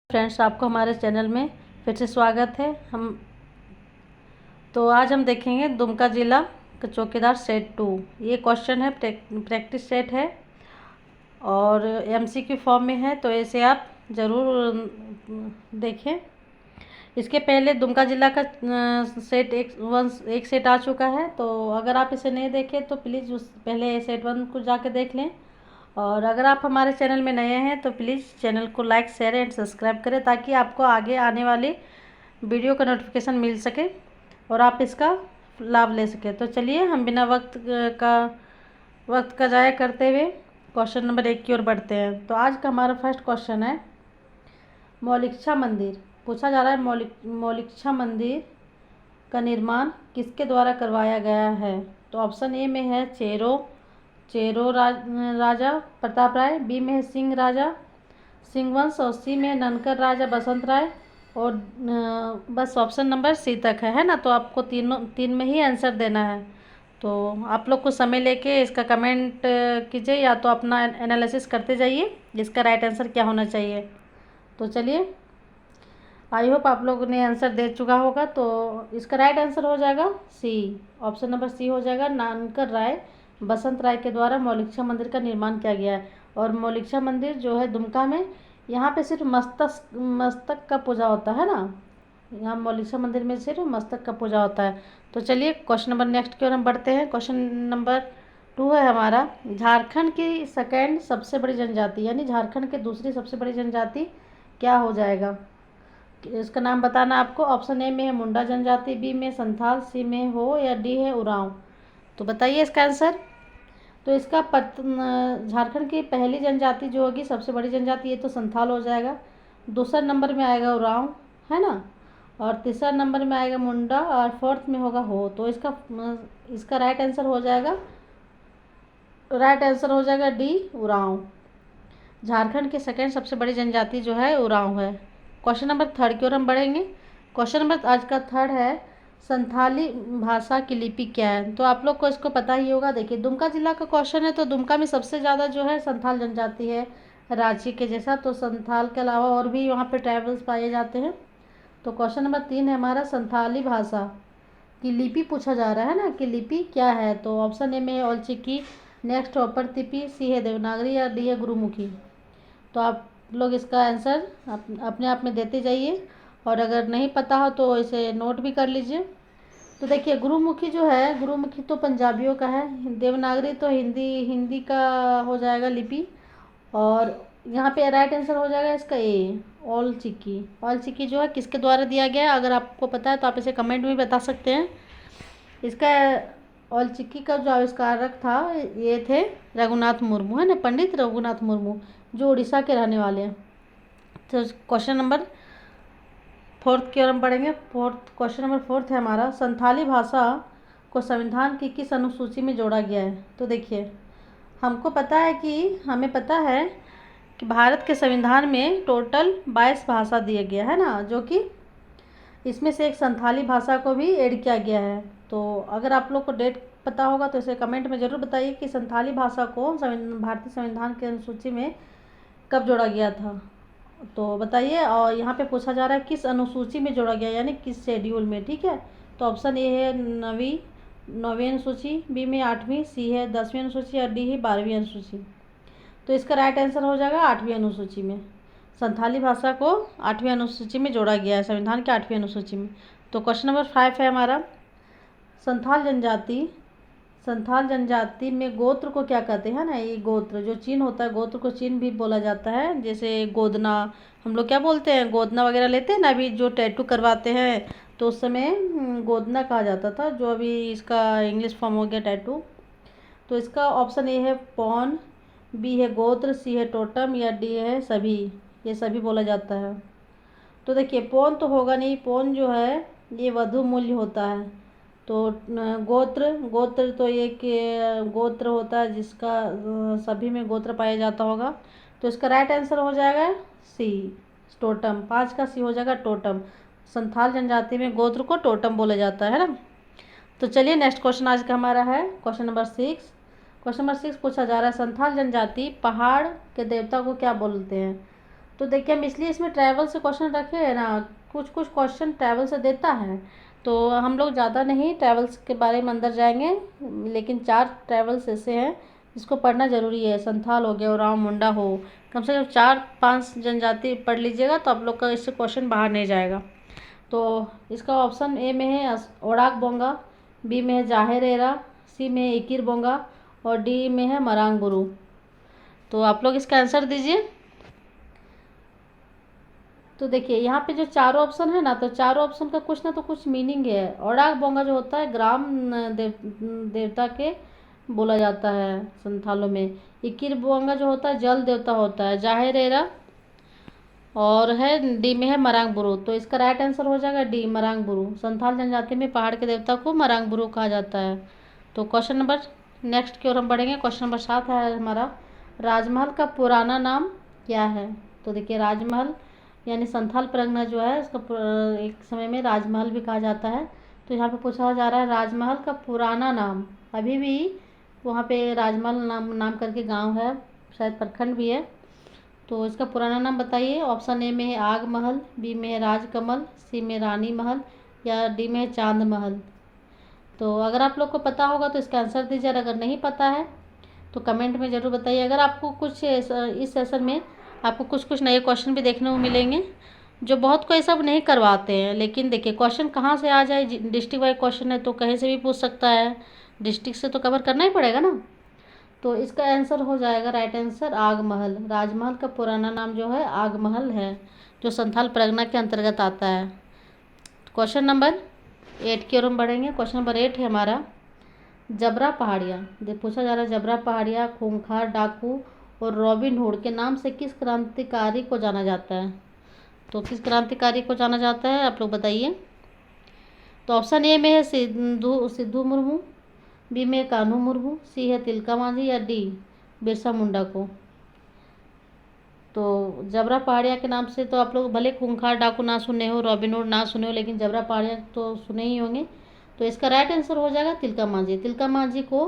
Friends, आपको हमारे channel में फिर से स्वागत है। आज हम देखेंगे दुमका जिला का चौकीदार सेट 2। ये क्वेश्चन है, प्रैक्टिस सेट है और एमसीक्यू फॉर्म में है, तो इसे आप ज़रूर देखें। इसके पहले दुमका जिला का सेट एक सेट आ चुका है, तो अगर आप इसे नहीं देखें तो प्लीज़ उस पहले सेट 1 को जाके देख लें। और अगर आप हमारे चैनल में नए हैं तो प्लीज़ चैनल को लाइक, शेयर एंड सब्सक्राइब करें, ताकि आपको आगे आने वाली वीडियो का नोटिफिकेशन मिल सके और आप इसका लाभ ले सकें। तो चलिए हम बिना वक्त का ज़ाया करते हुए क्वेश्चन नंबर 1 की ओर बढ़ते हैं। तो आज का हमारा फर्स्ट क्वेश्चन है, मौलिकछा मंदिर। पूछा जा रहा है मौलिकछा मंदिर का निर्माण किसके द्वारा करवाया गया है। तो ऑप्शन ए में है चेरो राजा प्रताप राय, बी में है सिंह राजा सिंहवंश और सी में ननकर राजा बसंत राय। और बस ऑप्शन नंबर सी तक है ना। तो आपको तीन में ही आंसर देना है। तो आप लोग कुछ समय लेके इसका कमेंट कीजिए या तो अपना एनालिसिस करते जाइए इसका राइट आंसर क्या होना चाहिए। तो चलिए, आई होप आप लोगों ने आंसर दे चुका होगा। तो इसका राइट आंसर हो जाएगा सी, ऑप्शन नंबर सी हो जाएगा। नानकर राय बसंत राय के द्वारा मौलिकछा मंदिर का निर्माण किया गया है। और मौलिकछा मंदिर जो है दुमका में, यहाँ पे सिर्फ मस्तक का पूजा होता है ना। यहाँ मौलिकछा मंदिर में सिर्फ मस्तक का पूजा होता है। तो चलिए क्वेश्चन नंबर नेक्स्ट की ओर हम बढ़ते हैं। क्वेश्चन नंबर 2 है हमारा, झारखंड की सेकेंड सबसे बड़ी जनजाति, यानी झारखंड की दूसरी सबसे बड़ी जनजाति क्या हो जाएगा। इसका नाम बताना आपको। ऑप्शन ए में है मुंडा जनजाति, बी में संथाल, सी में हो या डी है उरांव। तो बताइए इसका आंसर। तो इसका झारखंड की पहली जनजाति जो होगी, सबसे बड़ी जनजाति, ये तो संथाल हो जाएगा। दूसरा नंबर में आएगा उरांव, है ना। और तीसरा नंबर में आएगा मुंडा और फोर्थ में होगा हो। तो इसका राइट आंसर हो जाएगा डी, उरांव। झारखंड की सेकेंड सबसे बड़ी जनजाति जो है उरांव है। क्वेश्चन नंबर 3 की ओर हम बढ़ेंगे। क्वेश्चन नंबर आज का 3 है, संथाली भाषा की लिपि क्या है। तो आप लोग को इसको पता ही होगा। देखिए, दुमका जिला का क्वेश्चन है, तो दुमका में सबसे ज़्यादा जो है संथाल जनजाति है, रांची के जैसा। तो संथाल के अलावा और भी वहाँ पे ट्राइबल्स पाए जाते हैं। तो क्वेश्चन नंबर 3 है हमारा, संथाली भाषा की लिपि पूछा जा रहा है ना, कि लिपि क्या है। तो ऑप्शन ए में है औलचिकी, नेक्स्ट अपर लिपि, सी है देवनागरी या डी है गुरुमुखी। तो आप लोग इसका आंसर अपने आप में देते जाइए, और अगर नहीं पता हो तो इसे नोट भी कर लीजिए। तो देखिए, गुरुमुखी जो है, गुरुमुखी तो पंजाबियों का है, देवनागरी तो हिंदी का हो जाएगा लिपि। और यहाँ पे राइट आंसर हो जाएगा इसका ए, औलचिकी जो है किसके द्वारा दिया गया है। अगर आपको पता है तो आप इसे कमेंट में बता सकते हैं। इसका औलचिकी का जो आविष्कारक था ये थे रघुनाथ मुर्मू, है ना, पंडित रघुनाथ मुर्मू, जो उड़ीसा के रहने वाले हैं। तो क्वेश्चन नंबर 4 की ओर हम बढ़ेंगे। क्वेश्चन नंबर 4 है हमारा, संथाली भाषा को संविधान की किस अनुसूची में जोड़ा गया है। तो देखिए, हमें पता है कि भारत के संविधान में टोटल 22 भाषा दिया गया है ना, जो कि इसमें से एक संथाली भाषा को भी ऐड किया गया है। तो अगर आप लोग को डेट पता होगा तो इसे कमेंट में ज़रूर बताइए कि संथाली भाषा को भारतीय संविधान की अनुसूची में कब जोड़ा गया था। तो बताइए। और यहाँ पे पूछा जा रहा है किस अनुसूची में जोड़ा गया, यानी किस शेड्यूल में, ठीक है। तो ऑप्शन ए है 9वीं अनुसूची, बी में 8वीं, सी है 10वीं अनुसूची और डी है 12वीं अनुसूची। तो इसका राइट आंसर हो जाएगा 8वीं अनुसूची में। संथाली भाषा को 8वीं अनुसूची में जोड़ा गया है, संविधान की 8वीं अनुसूची में। तो क्वेश्चन नंबर 5 है हमारा, संथाल जनजाति में गोत्र को क्या कहते हैं ना। ये गोत्र जो चिन्ह होता है, गोत्र को चिन्ह भी बोला जाता है। जैसे गोदना, हम लोग क्या बोलते हैं, गोदना वगैरह लेते हैं ना, अभी जो टैटू करवाते हैं तो उस समय गोदना कहा जाता था, जो अभी इसका इंग्लिश फॉर्म हो गया टैटू। तो इसका ऑप्शन ए है पौन, बी है गोत्र, सी है टोटम या डी है सभी। ये सभी बोला जाता है। तो देखिए, पौन तो होगा नहीं, पौन जो है ये वधु मूल्य होता है। तो गोत्र तो एक गोत्र होता है जिसका सभी में गोत्र पाया जाता होगा। तो इसका राइट आंसर हो जाएगा सी, टोटम। 5 का सी हो जाएगा टोटम। संथाल जनजाति में गोत्र को टोटम बोला जाता है ना। तो चलिए नेक्स्ट क्वेश्चन आज का हमारा है क्वेश्चन नंबर 6। क्वेश्चन नंबर 6 पूछा जा रहा है, संथाल जनजाति पहाड़ के देवता को क्या बोलते हैं। तो देखिए हम इसलिए इसमें ट्रैवल से क्वेश्चन रखे हैं ना, कुछ कुछ क्वेश्चन ट्रैवल से देता है, तो हम लोग ज़्यादा नहीं ट्रैवल्स के बारे में अंदर जाएंगे, लेकिन 4 ट्रैवल्स ऐसे हैं जिसको पढ़ना ज़रूरी है। संथाल हो गया, उरांव, मुंडा हो, कम से कम 4-5 जनजाति पढ़ लीजिएगा तो आप लोग का इससे क्वेश्चन बाहर नहीं जाएगा। तो इसका ऑप्शन ए में है ओडाक बोंगा, बी में है जाहिर एरा, सी में है इकिर बोंगा और डी में है मरांग बुरू। तो आप लोग इसका आंसर दीजिए। तो देखिए यहाँ पे जो चारों ऑप्शन है ना, तो चारों ऑप्शन का कुछ ना तो कुछ मीनिंग है। ओडाक बोंगा जो होता है ग्राम देवता के बोला जाता है संथालों में। इकिर बोंगा जो होता है जल देवता होता है। जाहिर एरा और है डी में है मरांग बुरू। तो इसका राइट आंसर हो जाएगा डी, मरांग बुरू। संथाल जनजाति में पहाड़ के देवता को मरांग बुरू कहा जाता है। तो क्वेश्चन नंबर नेक्स्ट की ओर हम बढ़ेंगे। क्वेश्चन नंबर 7 है हमारा, राजमहल का पुराना नाम क्या है। तो देखिए राजमहल यानी संथाल परगना जो है इसका एक समय में राजमहल भी कहा जाता है। तो यहाँ पे पूछा जा रहा है राजमहल का पुराना नाम। अभी भी वहाँ पे राजमहल नाम करके गांव है, शायद प्रखंड भी है। तो इसका पुराना नाम बताइए। ऑप्शन ए में है आग महल, बी में है राजकमल, सी में रानी महल या डी में है चांद महल। तो अगर आप लोग को पता होगा तो इसका आंसर दीजिए, अगर नहीं पता है तो कमेंट में ज़रूर बताइए। अगर आपको कुछ इस सेशन में आपको कुछ कुछ नए क्वेश्चन भी देखने को मिलेंगे जो बहुत कोई सब नहीं करवाते हैं। लेकिन देखिए क्वेश्चन कहाँ से आ जाए, डिस्ट्रिक्ट वाइज क्वेश्चन है तो कहीं से भी पूछ सकता है, डिस्ट्रिक्ट से तो कवर करना ही पड़ेगा ना। तो इसका आंसर हो जाएगा राइट आंसर आग महल। राजमहल का पुराना नाम जो है आग महल है, जो संथाल परगना के अंतर्गत आता है। क्वेश्चन नंबर 8 की ओर हम बढ़ेंगे। क्वेश्चन नंबर 8 है हमारा, जबरा पहाड़ियाँ। पूछा जा रहा है जबरा पहाड़ियाँ, खूंखार डाकू और रॉबिन हुड के नाम से किस क्रांतिकारी को जाना जाता है। तो किस क्रांतिकारी को जाना जाता है आप लोग बताइए। तो ऑप्शन ए में है सिद्धू मुर्मू, बी में कान्हू मुर्मू, सी है तिलका मांझी या डी बिरसा मुंडा को। तो जबरा पहाड़िया के नाम से तो आप लोग भले खूंखार डाकू ना सुने हो, रॉबिन हुड ना सुने हो, लेकिन जबरा पहाड़िया तो सुने ही होंगे। तो इसका राइट आंसर हो जाएगा तिलका मांझी। तिलका मांझी को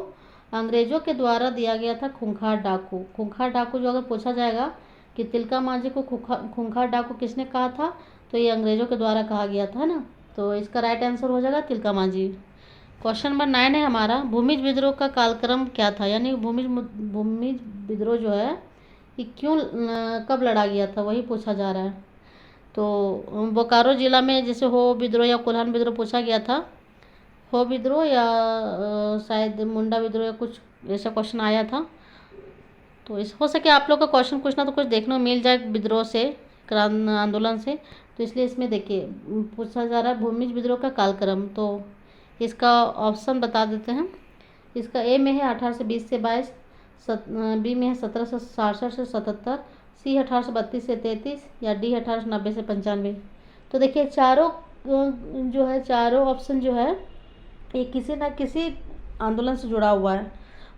अंग्रेजों के द्वारा दिया गया था खूंखार डाकू। खूंखार डाकू जो अगर पूछा जाएगा कि तिलका मांझी को खूंखार डाकू किसने कहा था, तो ये अंग्रेजों के द्वारा कहा गया था ना। तो इसका राइट आंसर हो जाएगा तिलका मांझी। क्वेश्चन नंबर 9 है हमारा, भूमिज विद्रोह का कालक्रम क्या था। यानी भूमिज विद्रोह जो है ये क्यों कब लड़ा गया था वही पूछा जा रहा है। तो बोकारो ज़िला में जैसे हो विद्रोह या कोल्हान विद्रोह पूछा गया था, हो विद्रोह या शायद मुंडा विद्रोह या कुछ ऐसा क्वेश्चन आया था। तो इस हो सके आप लोग का क्वेश्चन कुछ ना तो कुछ देखने को मिल जाए विद्रोह से, आंदोलन से। तो इसलिए इसमें देखिए पूछा जा रहा है भूमिज विद्रोह का कालक्रम। तो इसका ऑप्शन बता देते हैं। इसका ए में है 1820 से 22, बी में है 1767 से 77, सी 1832 से 33 या डी 1890 से 95। तो देखिए चारों जो है चारों ऑप्शन जो है ये किसी न किसी आंदोलन से जुड़ा हुआ है।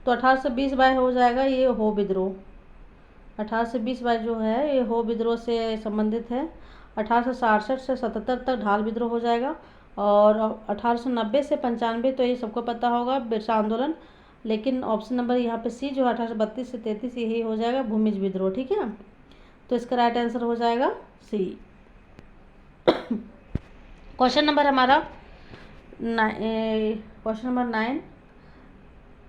तो 1820 बाय हो जाएगा ये हो विद्रोह। 1820 बाय जो है ये हो विद्रोह से संबंधित है। 1867 से 77 तक ढाल विद्रोह हो जाएगा और 1890 से 95 तो ये सबको पता होगा बिरसा आंदोलन। लेकिन ऑप्शन नंबर यहाँ पे सी जो 1832 से 33 यही हो जाएगा भूमिज विद्रोह। ठीक है, तो इसका राइट आंसर हो जाएगा सी। क्वेश्चन नंबर हमारा क्वेश्चन नंबर 9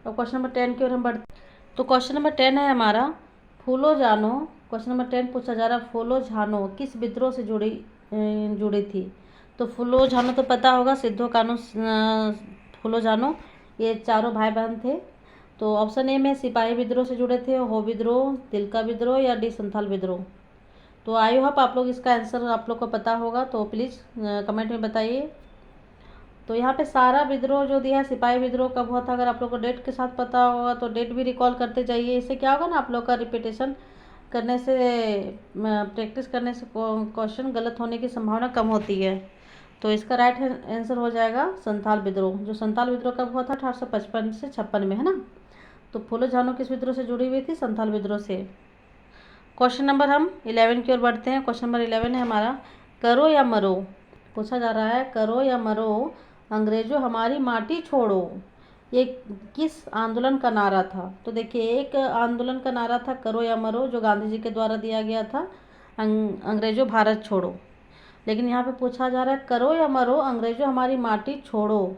और क्वेश्चन नंबर 10 की ओर हम बढ़ते। तो क्वेश्चन नंबर 10 है हमारा, फूलो जानो। क्वेश्चन नंबर 10 पूछा जा रहा है फूलो झानो किस विद्रोह से जुड़ी थी। तो फूलो झानो तो पता होगा, सिद्धो कान्हू फूलो झानो ये चारों भाई बहन थे। तो ऑप्शन ए में सिपाही विद्रोह से जुड़े थे, हो विद्रोह, तिलका विद्रोह या डी संथाल विद्रोह। तो आई होप आप लोग इसका आंसर आप लोग को पता होगा, तो प्लीज़ कमेंट में बताइए। तो यहाँ पे सारा विद्रोह जो दिया है सिपाही विद्रोह कब हुआ था, अगर आप लोग को डेट के साथ पता होगा तो डेट भी रिकॉल करते जाइए। इससे क्या होगा ना, आप लोग का रिपीटेशन करने से, प्रैक्टिस करने से क्वेश्चन गलत होने की संभावना कम होती है। तो इसका राइट आंसर हो जाएगा संथाल विद्रोह। जो संथाल विद्रोह कब हुआ था 1855 से 56 में, है ना। तो फूलो झानो किस विद्रोह से जुड़ी हुई थी, संथाल विद्रोह से। क्वेश्चन नंबर हम 11 की ओर बढ़ते हैं। क्वेश्चन नंबर 11 है हमारा, करो या मरो। पूछा जा रहा है करो या मरो अंग्रेजों हमारी माटी छोड़ो ये किस आंदोलन का नारा था। तो देखिए एक आंदोलन का नारा था करो या मरो जो गांधी जी के द्वारा दिया गया था अंग्रेजों भारत छोड़ो। लेकिन यहाँ पे पूछा जा रहा है करो या मरो अंग्रेजों हमारी माटी छोड़ो।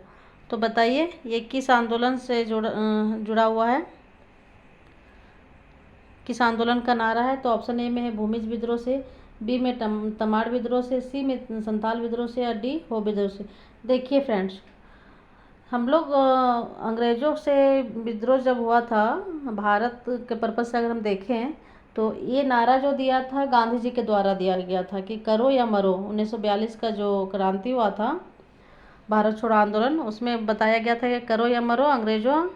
तो बताइए ये किस आंदोलन से जुड़ा हुआ है, किस आंदोलन का नारा है? तो ऑप्शन ए में है भूमिज विद्रोह से, बी में तमाड़ विद्रोह से, सी में संथाल विद्रोह से, या डी हो विद्रोह से। देखिए फ्रेंड्स, हम लोग अंग्रेज़ों से विद्रोह जब हुआ था भारत के पर्पज़ से अगर हम देखें तो ये नारा जो दिया था गांधी जी के द्वारा दिया गया था कि करो या मरो। 1942 का जो क्रांति हुआ था भारत छोड़ो आंदोलन, उसमें बताया गया था कि करो या मरो अंग्रेज़ों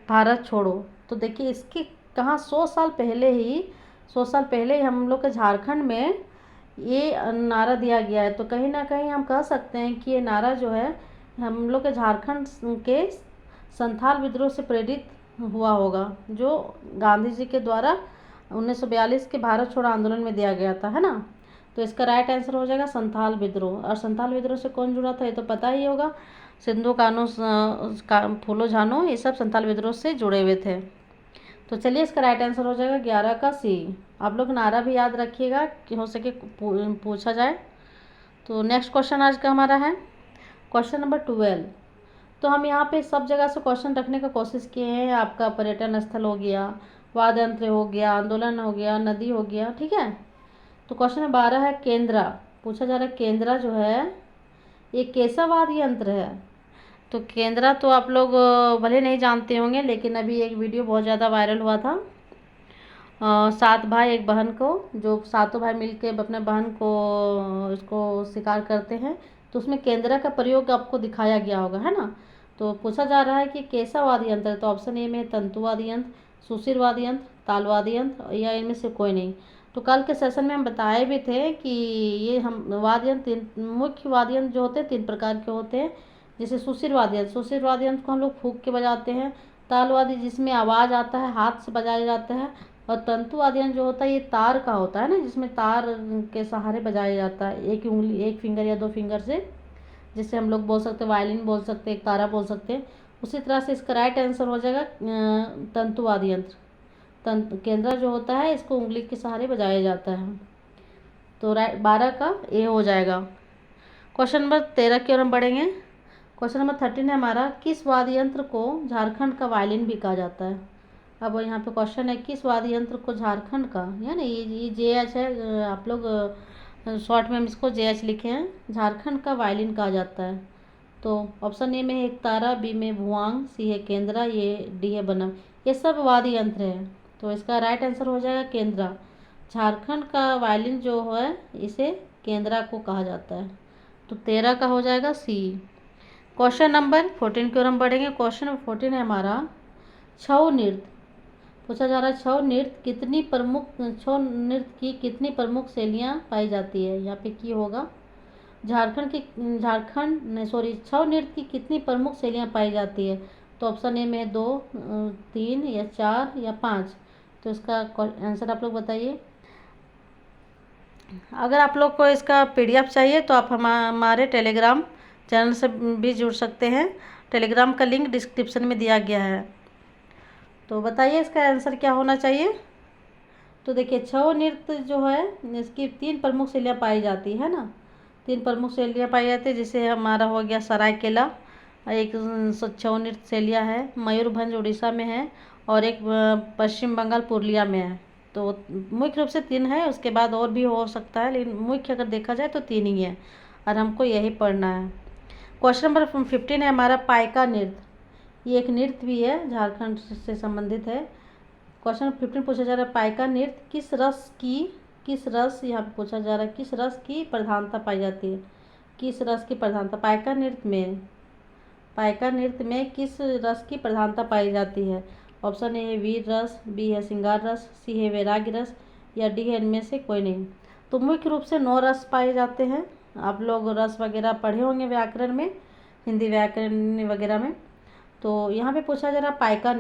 भारत छोड़ो। तो देखिए इसके कहाँ 100 साल पहले ही हम लोग के झारखंड में ये नारा दिया गया है। तो कहीं ना कहीं हम कह सकते हैं कि ये नारा जो है हम लोग के झारखंड के संथाल विद्रोह से प्रेरित हुआ होगा, जो गांधी जी के द्वारा 1942 के भारत छोड़ो आंदोलन में दिया गया था, है ना। तो इसका राइट आंसर हो जाएगा संथाल विद्रोह। और संथाल विद्रोह से कौन जुड़ा था ये तो पता ही होगा, सिंधु कान्हू फूलो झानो, ये सब संथाल विद्रोह से जुड़े हुए थे। तो चलिए इसका राइट आंसर हो जाएगा 11 का सी। आप लोग नारा भी याद रखिएगा कि हो सके पूछा जाए। तो नेक्स्ट क्वेश्चन आज का हमारा है क्वेश्चन नंबर 12। तो हम यहाँ पे सब जगह से क्वेश्चन रखने का कोशिश किए हैं। आपका पर्यटन स्थल हो गया, वाद्य यंत्र हो गया, आंदोलन हो गया, नदी हो गया, ठीक है। तो क्वेश्चन नंबर 12 है केंद्रा। पूछा जा रहा है केंद्रा जो है ये कैसा वाद्य यंत्र है? तो केंद्रा तो आप लोग भले नहीं जानते होंगे, लेकिन अभी एक वीडियो बहुत ज़्यादा वायरल हुआ था 7 भाई एक बहन को, जो सातों भाई मिलके अपने बहन को उसको शिकार करते हैं। तो उसमें केंद्रा का प्रयोग आपको दिखाया गया होगा, है ना। तो पूछा जा रहा है कि कैसा वाद्य यंत्र है? तो ऑप्शन ए में तंतु वाद्य यंत्र, सुशिर वाद्य यंत्र, ताल वाद्य यंत्र, या इनमें से कोई नहीं। तो कल के सेशन में हम बताए भी थे कि ये हम वाद्य यंत्र मुख्य वाद्य यंत्र जो होते हैं 3 प्रकार के होते हैं। जैसे सुशिर वाद्य यंत्र को हम लोग फूंक के बजाते हैं। ताल वाद्य जिसमें आवाज़ आता है, हाथ से बजाया जाता है। और तंतु वाद्य यंत्र जो होता है ये तार का होता है ना, जिसमें तार के सहारे बजाया जाता है, एक उंगली, एक फिंगर या 2 फिंगर से। जिससे हम लोग बोल सकते हैं वायलिन बोल सकते हैं, एक तारा बोल सकते हैं। उसी तरह से इसका राइट आंसर हो जाएगा तंतु वाद्य यंत्र। केंद्रा जो होता है इसको उंगली के सहारे बजाया जाता है। तो 12 का ए हो जाएगा। क्वेश्चन नंबर 13 की ओर हम बढ़ेंगे। क्वेश्चन नंबर 13 है हमारा किस वाद्य यंत्र को झारखंड का वायलिन भी कहा जाता है? अब यहाँ पे क्वेश्चन है किस वाद्य यंत्र को झारखंड का, यानी ये JH है, आप लोग शॉर्ट में हम इसको JH लिखे हैं, झारखंड का वायलिन कहा जाता है। तो ऑप्शन ए में है एक तारा, बी में भुआंग, सी है केंद्रा, ये डी है बनम। ये सब वाद्य यंत्र है। तो इसका राइट आंसर हो जाएगा केंद्रा। झारखंड का वायलिन जो है इसे केंद्रा को कहा जाता है। तो 13 का हो जाएगा सी। क्वेश्चन नंबर 14 की ओर हम बढ़ेंगे। क्वेश्चन नंबर 14 है हमारा छऊ नृत्य। पूछा जा रहा है छऊ नृत्य की कितनी प्रमुख शैलियाँ पाई जाती है? यहाँ पे की होगा छऊ नृत्य की कितनी प्रमुख शैलियाँ पाई जाती है? तो ऑप्शन ए में 2, 3 या 4 या 5। तो इसका आंसर आप लोग बताइए। अगर आप लोग को इसका PDF चाहिए तो आप हमारे टेलीग्राम चैनल से भी जुड़ सकते हैं। टेलीग्राम का लिंक डिस्क्रिप्शन में दिया गया है। तो बताइए इसका आंसर क्या होना चाहिए। तो देखिए छऊ नृत्य जो है इसकी 3 प्रमुख शैलियाँ पाई जाती है ना, 3 प्रमुख शैलियाँ पाई जाती है। जिसे हमारा हो गया सरायकेला, एक छऊ नृत्य शैलिया है, मयूरभंज उड़ीसा में है, और एक पश्चिम बंगाल पुरुलिया में है। तो मुख्य रूप से 3 है, उसके बाद और भी हो सकता है, लेकिन मुख्य अगर देखा जाए तो 3 ही है और हमको यही पढ़ना है। क्वेश्चन नंबर 15 है हमारा पाइका नृत्य। ये एक नृत्य भी है, झारखंड से संबंधित है। क्वेश्चन 15 पूछा जा रहा है पाइका नृत्य किस रस यहाँ पे पूछा जा रहा है किस रस की प्रधानता पाई जाती है? किस रस की प्रधानता पाइका नृत्य में किस रस की प्रधानता पाई जाती है? ऑप्शन ए है वीर रस, बी है श्रृंगार रस, सी है वैराग्य रस, या डी है इनमें से कोई नहीं। तो मुख्य रूप से 9 रस पाए जाते हैं। आप लोग रस वगैरह पढ़े होंगे व्याकरण में, हिंदी व्याकरण वगैरह में। तो यहाँ पे पूछा जा रहा है पाइका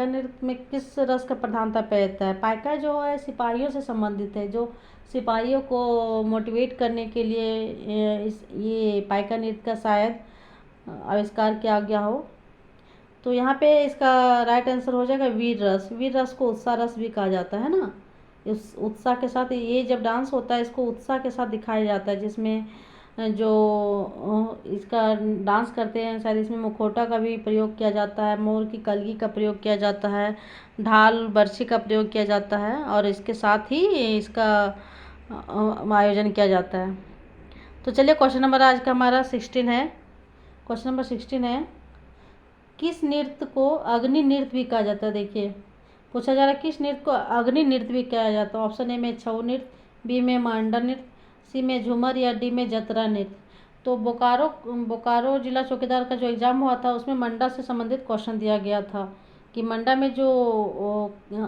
नृत्य में किस रस का प्रधानता पाया जाता है? पाइका जो है सिपाहियों से संबंधित है, जो सिपाहियों को मोटिवेट करने के लिए ये पाइका नृत्य का शायद आविष्कार किया गया हो। तो यहाँ पे इसका राइट आंसर हो जाएगा वीर रस को उत्साह रस भी कहा जाता है ना। इस उत्साह के साथ ये जब डांस होता है इसको उत्साह के साथ दिखाया जाता है, जिसमें जो इसका डांस करते हैं शायद इसमें मुखौटा का भी प्रयोग किया जाता है, मोर की कलगी का प्रयोग किया जाता है, ढाल बरछी का प्रयोग किया जाता है और इसके साथ ही इसका आयोजन किया जाता है। तो चलिए क्वेश्चन नंबर आज का हमारा 16 है। क्वेश्चन नंबर 16 है, किस नृत्य को अग्नि नृत्य भी कहा जाता है। देखिए पूछा जा रहा है किस नृत्य को अग्नि नृत्य भी कहा जाता है। ऑप्शन ए में छऊ नृत्य, बी में मांडा नृत्य, सी में झूमर या डी में जतरा नृत्य। तो बोकारो जिला चौकीदार का जो एग्ज़ाम हुआ था उसमें मंडा से संबंधित क्वेश्चन दिया गया था कि मंडा में जो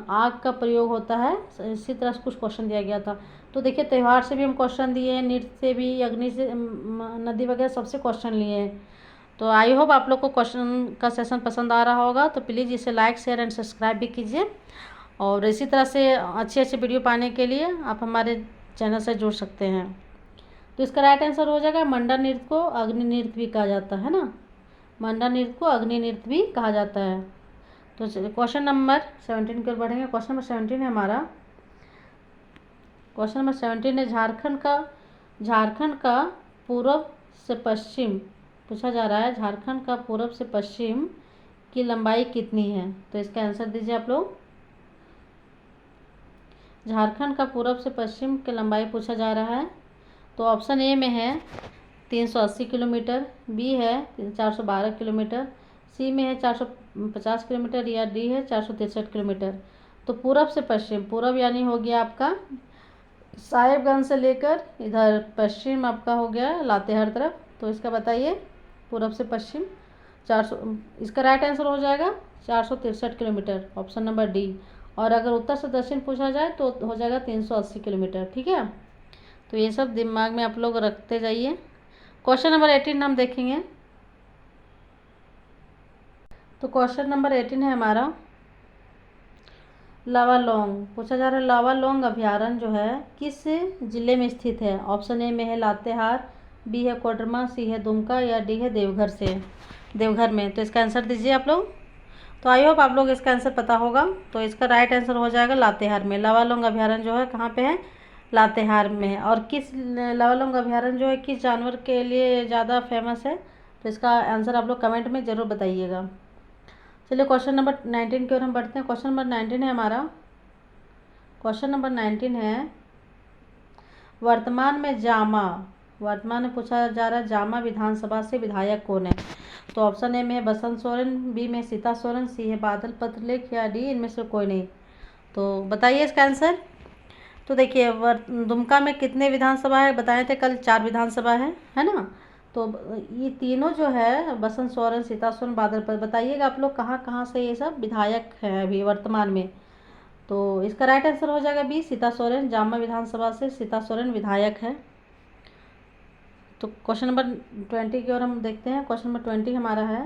आग का प्रयोग होता है, इसी तरह से कुछ क्वेश्चन दिया गया था। तो देखिए त्यौहार से भी हम क्वेश्चन दिए हैं, नृत्य से भी, अग्नि से, नदी वगैरह सबसे क्वेश्चन लिए हैं। तो आई होप आप लोग को क्वेश्चन का सेशन पसंद आ रहा होगा। तो प्लीज़ इसे लाइक शेयर एंड सब्सक्राइब भी कीजिए और इसी तरह से अच्छे अच्छे वीडियो पाने के लिए आप हमारे चैनल से जुड़ सकते हैं। तो इसका राइट आंसर हो जाएगा मंडा नृत्य को अग्नि नृत्य भी कहा जाता है ना, मंडा नृत्य को अग्नि नृत्य भी कहा जाता है। तो क्वेश्चन नंबर 17 की ओर बढ़ेंगे। क्वेश्चन नंबर 17 है हमारा, क्वेश्चन नंबर 17 है झारखंड का पूर्व से पश्चिम पूछा जा रहा है, झारखंड का पूर्व से पश्चिम की लंबाई कितनी है। तो इसका आंसर दीजिए आप लोग। झारखंड का पूर्व से पश्चिम की लंबाई पूछा जा रहा है। तो ऑप्शन ए में है 380 किलोमीटर, बी है 412 किलोमीटर, सी में है 450 किलोमीटर या डी है 463 किलोमीटर। तो पूरब से पश्चिम, पूरब यानी हो गया आपका साहेबगंज से लेकर इधर पश्चिम आपका हो गया लातेहार तरफ। तो इसका बताइए पूरब से पश्चिम 400, इसका राइट आंसर हो जाएगा 463 किलोमीटर, ऑप्शन नंबर डी। और अगर उत्तर से दक्षिण पूछा जाए तो हो जाएगा 380 किलोमीटर। ठीक है, तो ये सब दिमाग में आप लोग रखते जाइए। क्वेश्चन नंबर 18 हम देखेंगे। तो क्वेश्चन नंबर 18 है हमारा, लावालौंग पूछा जा रहा है, लावालौंग अभ्यारण्य जो है किस जिले में स्थित है। ऑप्शन ए में है लातेहार, बी है कोडरमा, सी है दुमका या डी है देवघर में। तो इसका आंसर दीजिए आप लोग। तो आई होप आप लोग इसका आंसर पता होगा। तो इसका राइट आंसर हो जाएगा लातेहार में। लावालौंग अभ्यारण्य जो है कहाँ पे है, लातेहार में है। और किस लावालौंग अभ्यारण्य जो है किस जानवर के लिए ज़्यादा फेमस है, तो इसका आंसर आप लोग कमेंट में ज़रूर बताइएगा। चलिए क्वेश्चन नंबर 19 की ओर हम बढ़ते हैं। क्वेश्चन नंबर 19 है हमारा, क्वेश्चन नंबर 19 है, वर्तमान में पूछा जा रहा है जामा विधानसभा से विधायक कौन है। तो ऑप्शन ए में है बसंत सोरेन, बी में सीता सोरेन, सी है बादल पत्रलेख या डी इनमें से कोई नहीं। तो बताइए इसका आंसर। तो देखिए दुमका में कितने विधानसभा है, बताए थे कल 4 विधानसभा है ना। तो ये तीनों जो है बसंत सोरेन, सीता सोरेन, बादल पर, बताइएगा आप लोग कहाँ कहाँ से ये सब विधायक है अभी वर्तमान में। तो इसका राइट आंसर हो जाएगा बी, सीता सोरेन। जामा विधानसभा से सीता सोरेन विधायक है। तो क्वेश्चन नंबर 20 की ओर हम देखते हैं। क्वेश्चन नंबर 20 हमारा है,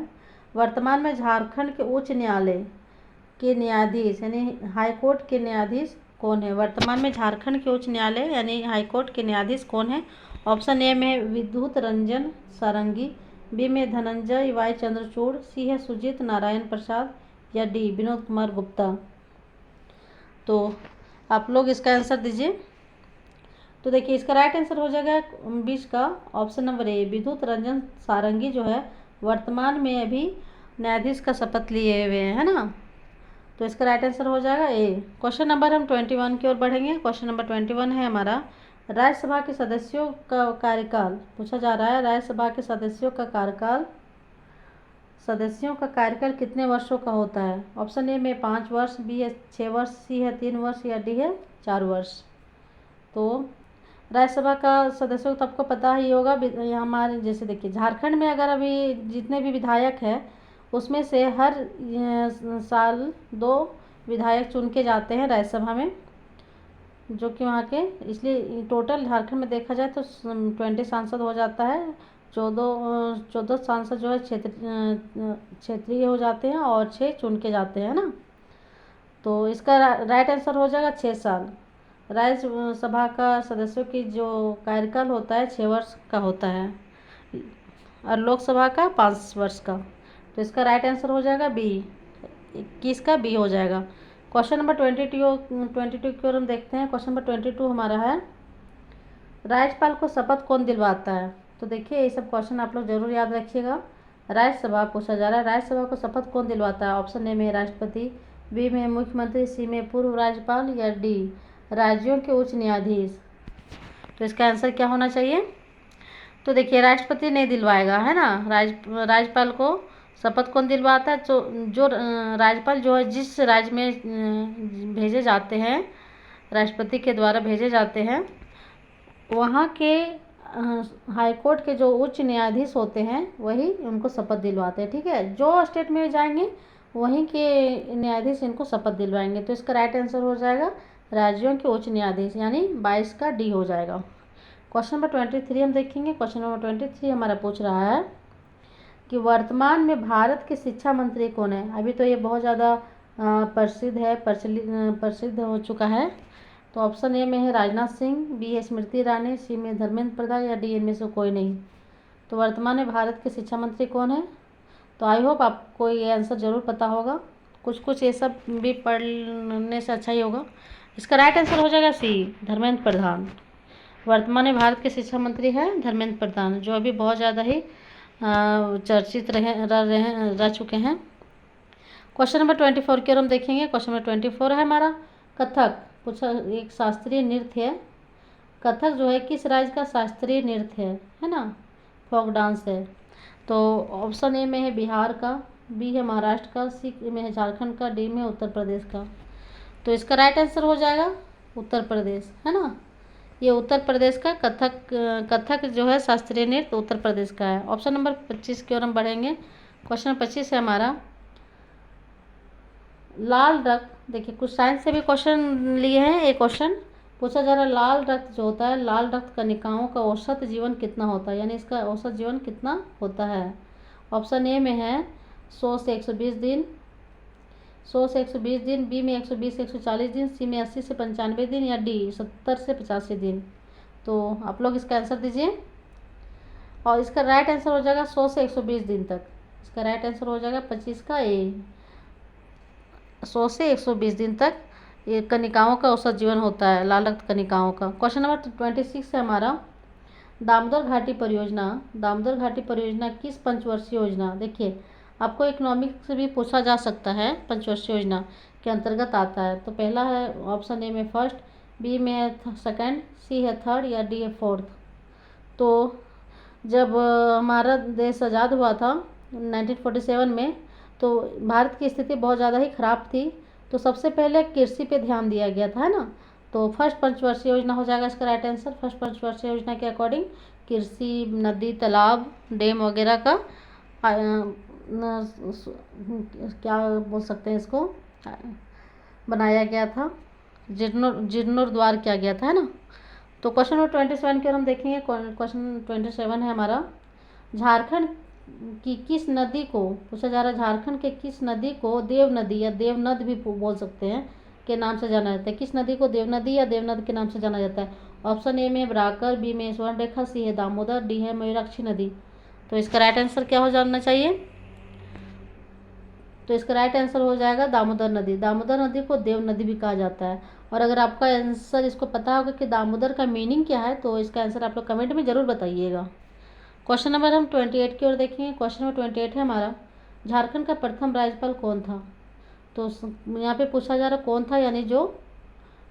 वर्तमान में झारखंड के उच्च न्यायालय के न्यायाधीश यानी हाईकोर्ट के न्यायाधीश कौन है। वर्तमान में झारखंड के उच्च न्यायालय यानी हाईकोर्ट के न्यायाधीश कौन है। ऑप्शन ए में विद्युत रंजन सारंगी, बी में धनंजय वाई चंद्रचूड़, सी है सुजीत नारायण प्रसाद या डी विनोद कुमार गुप्ता। तो आप लोग इसका आंसर दीजिए। तो देखिए इसका राइट आंसर हो जाएगा 20 का ऑप्शन नंबर ए, विद्युत रंजन सारंगी जो है वर्तमान में अभी न्यायाधीश का शपथ लिए हुए हैं, है ना। तो इसका राइट आंसर हो जाएगा ए। क्वेश्चन नंबर हम 21 की ओर बढ़ेंगे। क्वेश्चन नंबर 21 है हमारा, राज्यसभा के सदस्यों का कार्यकाल पूछा जा रहा है। राज्यसभा के सदस्यों का कार्यकाल कितने वर्षों का होता है। ऑप्शन ए में 5 वर्ष, बी है 6 वर्ष, सी है 3 वर्ष या डी है 4 वर्ष। तो राज्यसभा का सदस्यों तो आपको पता ही होगा। हमारे जैसे देखिए झारखंड में अगर अभी जितने भी विधायक हैं उसमें से हर साल 2 विधायक चुन के जाते हैं राज्यसभा में, जो कि वहाँ के, इसलिए टोटल झारखंड में देखा जाए तो 20 सांसद हो जाता है। 14 सांसद जो है क्षेत्रीय हो जाते हैं और 6 चुन के जाते हैं ना। तो इसका राइट आंसर हो जाएगा 6 साल। राज्यसभा का सदस्यों की जो कार्यकाल होता है 6 वर्ष का होता है और लोकसभा का 5 वर्ष का। तो इसका राइट आंसर हो जाएगा बी, 21 का बी हो जाएगा। क्वेश्चन नंबर 22 की ओर हम देखते हैं। क्वेश्चन नंबर 22 हमारा है, राज्यपाल को शपथ कौन दिलवाता है। तो देखिए ये सब क्वेश्चन आप लोग जरूर याद रखिएगा। राज्यसभा पूछा जा रहा है, राज्यसभा को शपथ कौन दिलवाता है। ऑप्शन ए में राष्ट्रपति, बी में मुख्यमंत्री, सी में पूर्व राज्यपाल या डी राज्यों के उच्च न्यायाधीश। तो इसका आंसर क्या होना चाहिए। तो देखिए राष्ट्रपति नहीं दिलवाएगा, है ना। राज्यपाल को शपथ कौन दिलवाता है। तो जो राज्यपाल जो है जिस राज्य में भेजे जाते हैं, राष्ट्रपति के द्वारा भेजे जाते हैं, वहाँ के हाई कोर्ट के जो उच्च न्यायाधीश होते हैं वही उनको शपथ दिलवाते हैं। ठीक है, जो स्टेट में जाएंगे वहीं के न्यायाधीश इनको शपथ दिलवाएंगे। तो इसका राइट आंसर हो जाएगा राज्यों के उच्च न्यायाधीश, यानी 22 का डी हो जाएगा। क्वेश्चन नंबर 23 हम देखेंगे। क्वेश्चन नंबर 23 हमारा पूछ रहा है कि वर्तमान में भारत के शिक्षा मंत्री कौन है। अभी तो ये बहुत ज़्यादा प्रसिद्ध हो चुका है। तो ऑप्शन ए में है राजनाथ सिंह, बी है स्मृति ईरानी, सी में धर्मेंद्र प्रधान या डी इनमें से कोई नहीं। तो वर्तमान में भारत के शिक्षा मंत्री कौन है। तो आई होप आपको ये आंसर ज़रूर पता होगा। कुछ ये सब भी पढ़ने से अच्छा ही होगा। इसका राइट आंसर हो जाएगा सी, धर्मेंद्र प्रधान। वर्तमान में भारत के शिक्षा मंत्री हैं धर्मेंद्र प्रधान, जो अभी बहुत ज़्यादा ही चर्चित रह चुके हैं। क्वेश्चन नंबर 24 की ओर हम देखेंगे। क्वेश्चन नंबर 24 है हमारा, कथक पूछा, एक शास्त्रीय नृत्य है। कथक जो है किस राज्य का शास्त्रीय नृत्य है ना, फोक डांस है। तो ऑप्शन ए में है बिहार का, बी है महाराष्ट्र का, सी में है झारखंड का, डी में उत्तर प्रदेश का। तो इसका राइट आंसर हो जाएगा उत्तर प्रदेश, है ना। ये उत्तर प्रदेश का कथक जो है शास्त्रीय नृत्य उत्तर प्रदेश का है। ऑप्शन नंबर 25 की ओर हम बढ़ेंगे। क्वेश्चन नंबर 25 है हमारा, लाल रक्त, देखिए कुछ साइंस से भी क्वेश्चन लिए हैं। एक क्वेश्चन पूछा जा रहा है, लाल रक्त जो होता है, लाल रक्त कणिकाओं का औसत जीवन कितना होता है, यानी इसका औसत जीवन कितना होता है। ऑप्शन ए में है 100 से 120 दिन, 100 से 120 दिन, बी में 120 से 140 दिन, सी में 80 से 95 दिन या डी 70 से 85 दिन। तो आप लोग इसका आंसर दीजिए और इसका राइट आंसर हो जाएगा 100 से 120 दिन तक। इसका राइट आंसर हो जाएगा 25 का ए, 100 से 120 दिन तक ये कणिकाओं का औसत जीवन होता है, लाल रक्त कणिकाओं का। क्वेश्चन नंबर 26 है हमारा, दामोदर घाटी परियोजना, दामोदर घाटी परियोजना किस पंचवर्षीय योजना। देखिए आपको इकोनॉमिक्स से भी पूछा जा सकता है, पंचवर्षीय योजना के अंतर्गत आता है। तो पहला है ऑप्शन ए में फर्स्ट, बी में है सेकंड, सी है थर्ड या डी है फोर्थ। तो जब हमारा देश आज़ाद हुआ था 1947 में, तो भारत की स्थिति बहुत ज़्यादा ही ख़राब थी। तो सबसे पहले कृषि पे ध्यान दिया गया था, है ना। तो फर्स्ट पंचवर्षीय योजना हो जाएगा इसका राइट आंसर। फर्स्ट पंचवर्षीय योजना के अकॉर्डिंग कृषि, नदी, तालाब, डैम वगैरह का क्या बोल सकते हैं इसको, बनाया गया था, जीर्णोद्धार किया गया था, है ना। तो क्वेश्चन नंबर 27 की ओर हम देखेंगे। क्वेश्चन 27 है हमारा, झारखंड की किस नदी को पूछा जा रहा है, झारखंड के किस नदी को देव नदी या देवनद भी बोल सकते हैं के नाम से जाना जाता है। किस नदी को देव नदी या देवनद के नाम से जाना जाता है। ऑप्शन ए में ब्राकर, बी में स्वर्णरेखा, सी है दामोदर, डी है मयूराक्षी नदी। तो इसका राइट आंसर क्या हो जाना चाहिए। तो इसका राइट आंसर हो जाएगा दामोदर नदी। दामोदर नदी को देव नदी भी कहा जाता है। और अगर आपका आंसर इसको पता होगा कि दामोदर का मीनिंग क्या है, तो इसका आंसर आप लोग कमेंट में ज़रूर बताइएगा। क्वेश्चन नंबर हम 28 की ओर देखेंगे। क्वेश्चन नंबर 28 है हमारा, झारखंड का प्रथम राज्यपाल कौन था। तो यहाँ पे पूछा जा रहा कौन था, यानी जो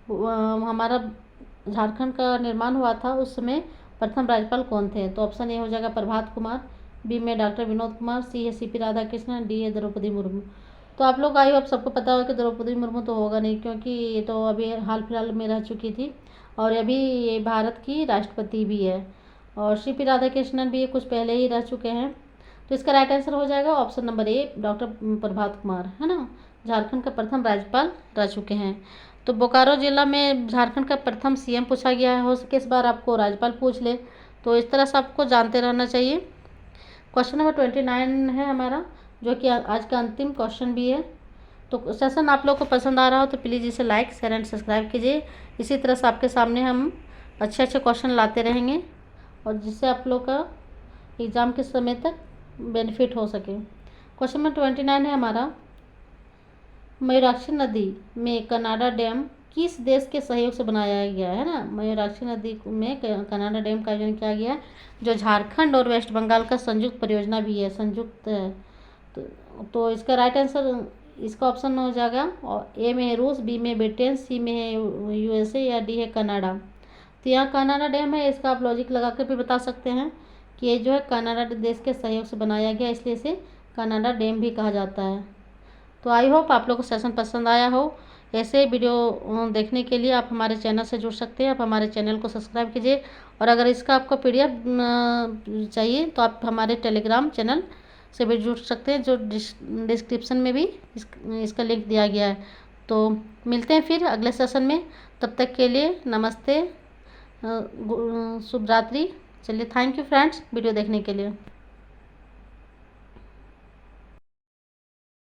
हमारा झारखंड का निर्माण हुआ था उस समय प्रथम राज्यपाल कौन थे। तो ऑप्शन ए हो जाएगा प्रभात कुमार, बी में डॉक्टर विनोद कुमार, सी है सीपी राधाकृष्णन, डी है द्रौपदी मुर्मू। तो आप लोग आई होप सबको पता होगा कि द्रौपदी मुर्मू तो होगा नहीं, क्योंकि ये तो अभी हाल फिलहाल में रह चुकी थी और अभी ये भारत की राष्ट्रपति भी है। और सीपी राधाकृष्णन भी कुछ पहले ही रह चुके हैं। तो इसका राइट आंसर हो जाएगा option number A, doctor Prabhat Kumar, है ना, झारखंड का प्रथम राज्यपाल रह चुके हैं। तो बोकारो जिला में झारखंड का प्रथम सीएम पूछा गया है। हो सके इस बार आपको राज्यपाल पूछ ले, तो इस तरह से आपको जानते रहना चाहिए। क्वेश्चन नंबर 29 है हमारा, जो कि आज का अंतिम क्वेश्चन भी है। तो सेशन आप लोग को पसंद आ रहा हो तो प्लीज़ इसे लाइक, शेयर एंड सब्सक्राइब कीजिए। इसी तरह से आपके सामने हम अच्छे अच्छे क्वेश्चन लाते रहेंगे और जिससे आप लोग का एग्ज़ाम के समय तक बेनिफिट हो सके। क्वेश्चन नंबर 29 है हमारा, मयूराक्षी नदी में कनाडा डैम किस देश के सहयोग से बनाया गया है ना। मयूराक्षी नदी में कनाडा डैम का आयोजन किया गया, जो झारखंड और वेस्ट बंगाल का संयुक्त परियोजना भी है, संयुक्त है। तो इसका राइट आंसर इसका ऑप्शन हो जाएगा, और ए में है रूस, बी में ब्रिटेन, सी में है यूएसए या डी है कनाडा। तो यहाँ कनाडा डैम है, इसका आप लॉजिक लगा कर भी बता सकते हैं कि ये जो है कनाडा देश के सहयोग से बनाया गया, इसलिए इसे कनाडा डैम भी कहा जाता है। तो आई होप आप लोगों को सेशन पसंद आया हो। ऐसे वीडियो देखने के लिए आप हमारे चैनल से जुड़ सकते हैं। आप हमारे चैनल को सब्सक्राइब कीजिए, और अगर इसका आपको PDF चाहिए तो आप हमारे टेलीग्राम चैनल से भी जुड़ सकते हैं, जो डिस्क्रिप्शन में भी इसका लिंक दिया गया है। तो मिलते हैं फिर अगले सेशन में, तब तक के लिए नमस्ते, शुभ रात्रि। चलिए, थैंक यू फ्रेंड्स वीडियो देखने के लिए।